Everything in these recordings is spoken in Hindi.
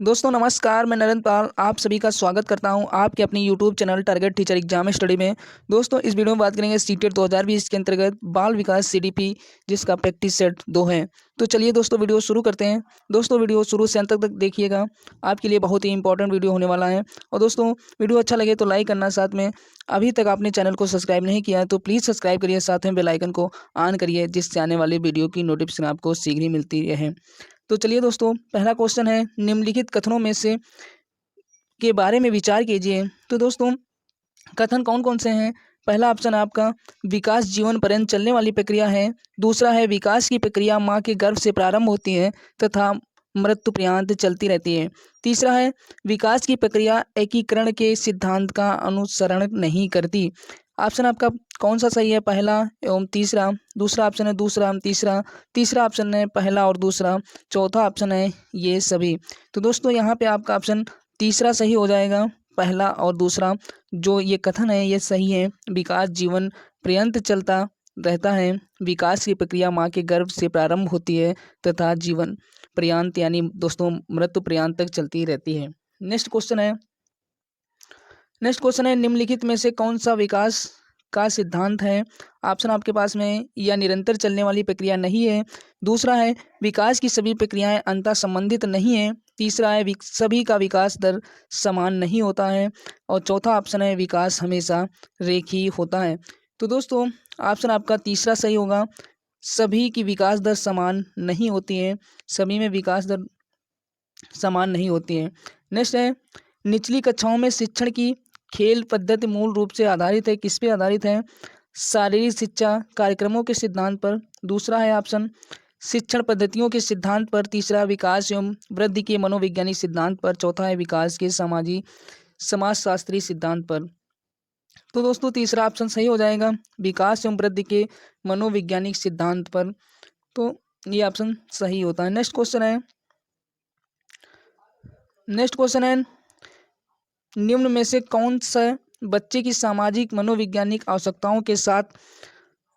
दोस्तों नमस्कार, मैं नरेंद्र पाल आप सभी का स्वागत करता हूं आपके अपनी YouTube channel target teacher exam study में। दोस्तों इस वीडियो में बात करेंगे सीटेट 2020 के अंतर्गत बाल विकास सीडीपी जिसका प्रैक्टिस सेट 2 है। तो चलिए दोस्तों वीडियो शुरू करते हैं। दोस्तों वीडियो शुरू से अंत तक देखिएगा, आपके लिए बहुत ही इंपॉर्टेंट वीडियो होने वाला है। और दोस्तों वीडियो अच्छा लगे तो लाइक करना, साथ में अभी तक आपने चैनल को सब्सक्राइब नहीं किया है तो प्लीज़ सब्सक्राइब करिए, साथ में बेल आइकन को ऑन करिए जिससे आने वाली वीडियो की नोटिफिकेशन आपको शीघ्र ही मिलती रहे। तो चलिए दोस्तों, पहला क्वेश्चन है, निम्नलिखित कथनों में से के बारे में विचार कीजिए। तो दोस्तों कथन कौन कौन से हैं? पहला ऑप्शन आपका विकास जीवन पर्यंत चलने वाली प्रक्रिया है। दूसरा है विकास की प्रक्रिया माँ के गर्भ से प्रारंभ होती है तथा मृत्यु पर्यंत चलती रहती है। तीसरा है विकास की प्रक्रिया एकीकरण के सिद्धांत का अनुसरण नहीं करती। ऑप्शन आपका कौन सा सही है? पहला एवं तीसरा। दूसरा ऑप्शन है दूसरा एवं तीसरा। तीसरा ऑप्शन है पहला और दूसरा। चौथा ऑप्शन है ये सभी। तो दोस्तों यहाँ पे आपका ऑप्शन तीसरा सही हो जाएगा, पहला और दूसरा। जो ये कथन है ये सही है। विकास जीवन पर्यंत चलता रहता है। विकास की प्रक्रिया माँ के गर्भ से प्रारंभ होती है तथा जीवन पर्यंत यानी दोस्तों मृत्यु पर्यंत तक चलती रहती है। नेक्स्ट क्वेश्चन है निम्नलिखित में से कौन सा विकास का सिद्धांत है? ऑप्शन आपके पास में यह निरंतर चलने वाली प्रक्रिया नहीं है। दूसरा है विकास की सभी प्रक्रियाएं अंतः संबंधित नहीं है। तीसरा है सभी का विकास दर समान नहीं होता है। और चौथा ऑप्शन है विकास हमेशा रेखीय होता है। तो दोस्तों ऑप्शन आपका तीसरा सही होगा, सभी की विकास दर समान नहीं होती है। सभी में विकास दर समान नहीं होती है। नेक्स्ट है निचली कक्षाओं में शिक्षण की खेल पद्धति मूल रूप से आधारित है, किस पे आधारित है? शारीरिक शिक्षा कार्यक्रमों के सिद्धांत पर। दूसरा है ऑप्शन शिक्षण पद्धतियों के सिद्धांत पर। तीसरा विकास एवं वृद्धि के मनोवैज्ञानिक सिद्धांत पर। चौथा है विकास के समाजशास्त्री सिद्धांत पर। तो दोस्तों तीसरा ऑप्शन सही हो जाएगा, विकास एवं वृद्धि के मनोवैज्ञानिक सिद्धांत पर। तो ये ऑप्शन सही होता है। नेक्स्ट क्वेश्चन है निम्न में से कौन सा बच्चे की सामाजिक मनोवैज्ञानिक आवश्यकताओं के साथ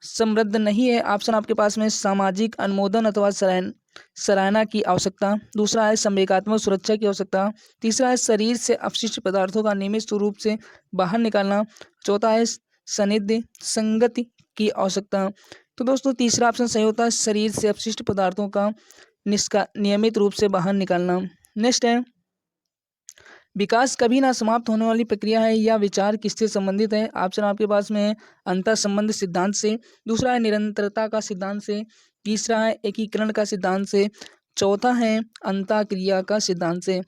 समृद्ध नहीं है? ऑप्शन आपके पास में सामाजिक अनुमोदन अथवा सराहना की आवश्यकता। दूसरा है संवेगात्मक सुरक्षा की आवश्यकता। तीसरा है शरीर से अपशिष्ट पदार्थों का नियमित रूप से बाहर निकालना। चौथा है सानिध्य संगति की आवश्यकता। तो दोस्तों तीसरा ऑप्शन सही होता है, शरीर से अपशिष्ट पदार्थों का नियमित रूप से बाहर निकालना। नेक्स्ट है विकास कभी ना समाप्त होने वाली प्रक्रिया है, या विचार किससे संबंधित है? ऑप्शन आपके पास में है अंतर संबंध सिद्धांत से। दूसरा है निरंतरता का सिद्धांत से। तीसरा है एकीकरण का सिद्धांत से। चौथा है अंतःक्रिया का सिद्धांत से।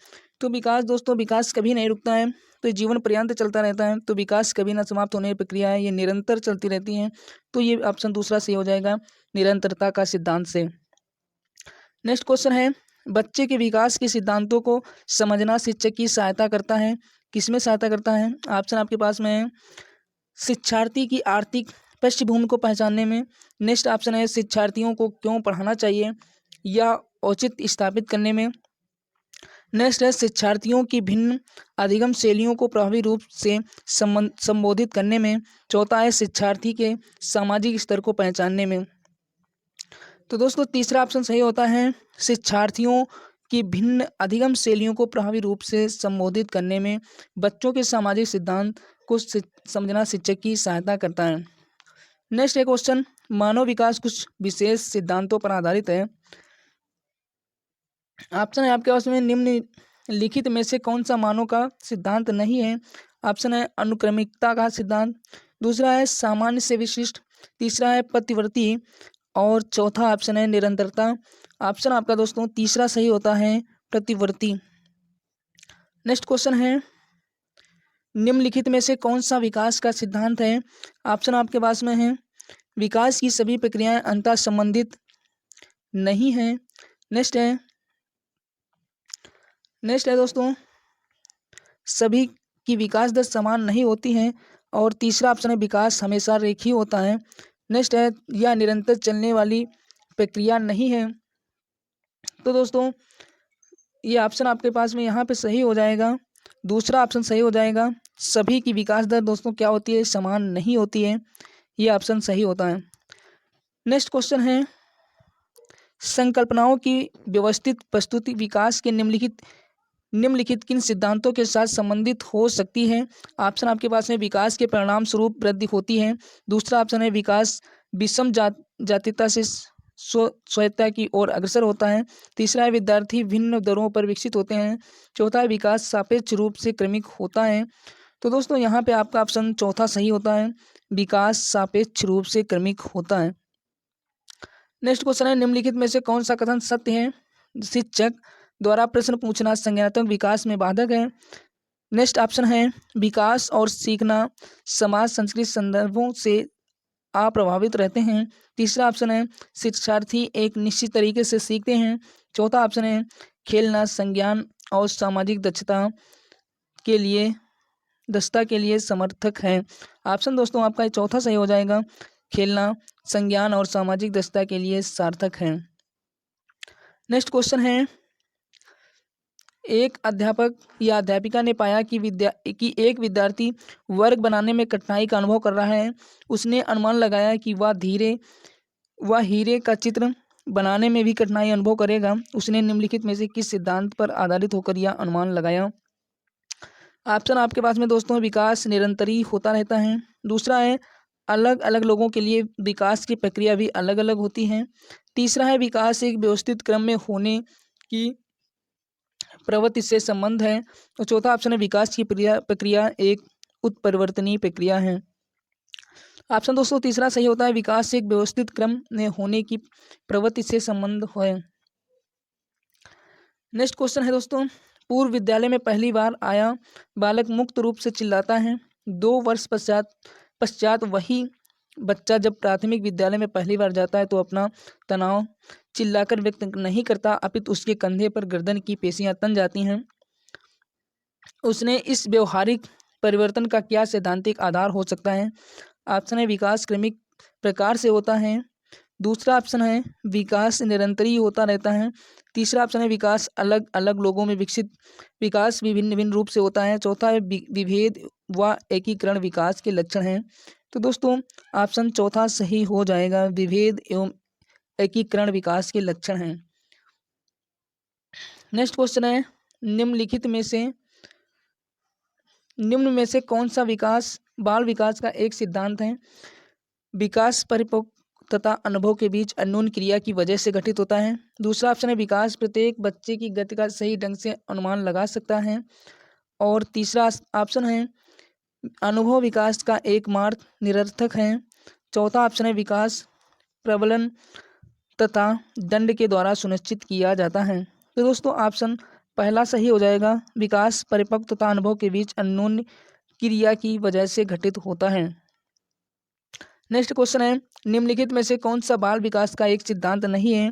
तो विकास दोस्तों विकास कभी नहीं रुकता है, तो जीवन पर्यंत चलता रहता है। तो विकास कभी ना समाप्त होने की प्रक्रिया है, ये निरंतर चलती रहती है। तो ये ऑप्शन दूसरा सही हो जाएगा, निरंतरता का सिद्धांत से। नेक्स्ट क्वेश्चन है बच्चे के विकास के सिद्धांतों को समझना शिक्षक की सहायता करता है, किसमें सहायता करता है? ऑप्शन आपके पास में है शिक्षार्थी की आर्थिक पृष्ठभूमि को पहचानने में। नेक्स्ट ऑप्शन है शिक्षार्थियों को क्यों पढ़ाना चाहिए या औचित्य स्थापित करने में। नेक्स्ट है शिक्षार्थियों की भिन्न अधिगम शैलियों को प्रभावी रूप से संबोधित करने में। चौथा है शिक्षार्थी के सामाजिक स्तर को पहचानने में। तो दोस्तों तीसरा ऑप्शन सही होता है, शिक्षार्थियों की भिन्न अधिगम शैलियों को प्रभावी रूप से संबोधित करने में बच्चों के सामाजिक सिद्धांत को समझना शिक्षक की सहायता करता है। नेक्स्ट है क्वेश्चन मानव विकास कुछ विशेष सिद्धांतों पर आधारित है। ऑप्शन है आपके पास में निम्नलिखित में से कौन सा मानव का सिद्धांत नहीं है? ऑप्शन है अनुक्रमिकता का सिद्धांत। दूसरा है सामान्य से विशिष्ट। तीसरा है प्रतिवर्ती। और चौथा ऑप्शन है निरंतरता। ऑप्शन आपका दोस्तों तीसरा सही होता है, प्रतिवर्ती। नेक्स्ट क्वेश्चन है निम्नलिखित में से कौन सा विकास का सिद्धांत है? ऑप्शन आपके पास में है विकास की सभी प्रक्रियाएं अंतः संबंधित नहीं है। नेक्स्ट है दोस्तों सभी की विकास दर समान नहीं होती है। और तीसरा ऑप्शन है विकास हमेशा रेखीय होता है। नेक्स्ट है यह निरंतर चलने वाली प्रक्रिया नहीं है। तो दोस्तों ये ऑप्शन आपके पास में यहाँ पे सही हो जाएगा, दूसरा ऑप्शन सही हो जाएगा। सभी की विकास दर दोस्तों क्या होती है? समान नहीं होती है। ये ऑप्शन सही होता है। नेक्स्ट क्वेश्चन है संकल्पनाओं की व्यवस्थित प्रस्तुति विकास के निम्नलिखित किन सिद्धांतों के साथ संबंधित हो सकती है? ऑप्शन आपके पास है विकास के परिणाम स्वरूप वृद्धि होती है। दूसरा ऑप्शन है विकास विषम जातीयता से स्वायत्तता की ओर अग्रसर होता है। तीसरा है विद्यार्थी भिन्न दरों पर विकसित होते हैं। चौथा है विकास सापेक्ष रूप से क्रमिक होता है। तो दोस्तों यहाँ पे आपका ऑप्शन चौथा सही होता है, विकास सापेक्ष रूप से क्रमिक होता है। नेक्स्ट क्वेश्चन है निम्नलिखित में से कौन सा कथन सत्य है? शिक्षक द्वारा प्रश्न पूछना संज्ञानात्मक विकास में बाधक है। नेक्स्ट ऑप्शन है विकास और सीखना समाज संस्कृति संदर्भों से अप्रभावित रहते हैं। तीसरा ऑप्शन है शिक्षार्थी एक निश्चित तरीके से सीखते हैं। चौथा ऑप्शन है खेलना संज्ञान और सामाजिक दक्षता के लिए समर्थक है। ऑप्शन दोस्तों आपका चौथा सही हो जाएगा, खेलना संज्ञान और सामाजिक दक्षता के लिए सार्थक है। नेक्स्ट क्वेश्चन है एक अध्यापक या अध्यापिका ने पाया कि एक विद्यार्थी वर्ग बनाने में कठिनाई का अनुभव कर रहा है। उसने अनुमान लगाया कि वह हीरे का चित्र बनाने में भी कठिनाई अनुभव करेगा। उसने निम्नलिखित में से किस सिद्धांत पर आधारित होकर यह अनुमान लगाया? ऑप्शन आपके पास में दोस्तों विकास निरंतरी होता रहता है। दूसरा है अलग अलग लोगों के लिए विकास की प्रक्रिया भी अलग अलग होती है। तीसरा है विकास एक व्यवस्थित क्रम में होने की प्रवृत्ति से संबंध है। और चौथा ऑप्शन है विकास की प्रक्रिया एक उत्परिवर्तनीय प्रक्रिया है। ऑप्शन दोस्तों तीसरा सही होता है, विकास एक व्यवस्थित क्रम में होने की प्रवृत्ति से संबंध है। नेक्स्ट क्वेश्चन है दोस्तों पूर्व विद्यालय में पहली बार आया बालक मुक्त रूप से चिल्लाता है। 2 वर्ष पश्चात वही बच्चा जब प्राथमिक विद्यालय में पहली बार जाता है तो अपना तनाव चिल्लाकर व्यक्त नहीं करता, अपितु उसके कंधे पर गर्दन की पेशियां तन जाती हैं। उसने इस व्यवहारिक परिवर्तन का क्या सैद्धांतिक आधार हो सकता है? ऑप्शन है विकास क्रमिक प्रकार से होता है। दूसरा ऑप्शन है विकास निरंतरी होता रहता है। तीसरा ऑप्शन है विकास अलग अलग लोगों में विकसित विकास विभिन्न भिन्न रूप से होता है। चौथा है विभेद व एकीकरण विकास के लक्षण हैं। तो दोस्तों ऑप्शन चौथा सही हो जाएगा, विभेद एवं एकीकरण विकास के लक्षण हैं। नेक्स्ट क्वेश्चन है निम्न में से कौन सा विकास बाल विकास का एक सिद्धांत है? विकास परिपक्वता अनुभव के बीच अन्योन्य क्रिया की वजह से घटित होता है। दूसरा ऑप्शन है विकास प्रत्येक बच्चे की गति का सही ढंग से अनुमान लगा सकता है। और तीसरा ऑप्शन है अनुभव विकास का एक मार्ग निरर्थक है। चौथा ऑप्शन है विकास प्रबलन तथा दंड के द्वारा सुनिश्चित किया जाता है। तो दोस्तों ऑप्शन पहला सही हो जाएगा, विकास परिपक्व तथा अनुभव के बीच अन्योन्य क्रिया की वजह से घटित होता है। नेक्स्ट क्वेश्चन है निम्नलिखित में से कौन सा बाल विकास का एक सिद्धांत नहीं है?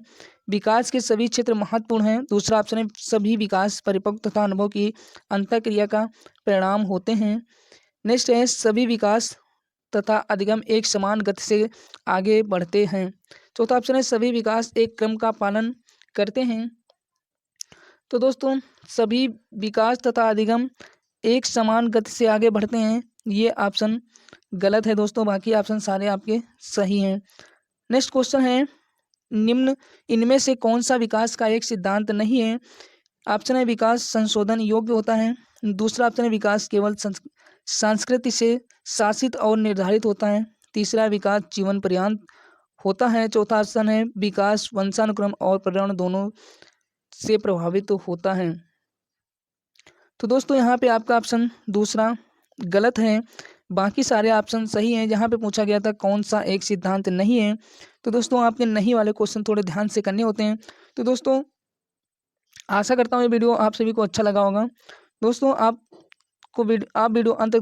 विकास के सभी क्षेत्र महत्वपूर्ण हैं। दूसरा ऑप्शन है सभी विकास परिपक्व तथा अनुभव की अंतःक्रिया का परिणाम होते हैं। नेक्स्ट है सभी विकास तथा अधिगम एक समान गति से आगे बढ़ते हैं। चौथा ऑप्शन है सभी विकास एक क्रम का पालन करते हैं। तो दोस्तों सभी विकास तथा अधिगम एक समान गति से आगे बढ़ते हैं, ये ऑप्शन गलत है दोस्तों, बाकी ऑप्शन सारे आपके सही हैं। नेक्स्ट क्वेश्चन है इनमें से कौन सा विकास का एक सिद्धांत नहीं है? ऑप्शन है विकास संशोधन योग्य होता है। दूसरा ऑप्शन है विकास केवल संस्कृति से शासित और निर्धारित होता है। तीसरा विकास जीवन पर्यंत होता है। चौथा ऑप्शन है विकास वंशानुक्रम और पर्यावरण दोनों से प्रभावित होता है। तो दोस्तों यहाँ पे आपका ऑप्शन दूसरा गलत है, बाकी सारे ऑप्शन सही हैं। जहाँ पे पूछा गया था कौन सा एक सिद्धांत नहीं है, तो दोस्तों आपके नहीं वाले क्वेश्चन थोड़े ध्यान से करने होते हैं। तो दोस्तों आशा करता हूँ ये वीडियो आप सभी को अच्छा लगा होगा। दोस्तों आप वीडियो अंत तक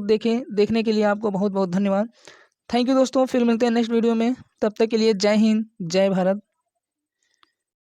देखने के लिए आपको बहुत बहुत धन्यवाद। थैंक यू दोस्तों, फिर मिलते हैं नेक्स्ट वीडियो में। तब तक के लिए जय हिंद, जय भारत।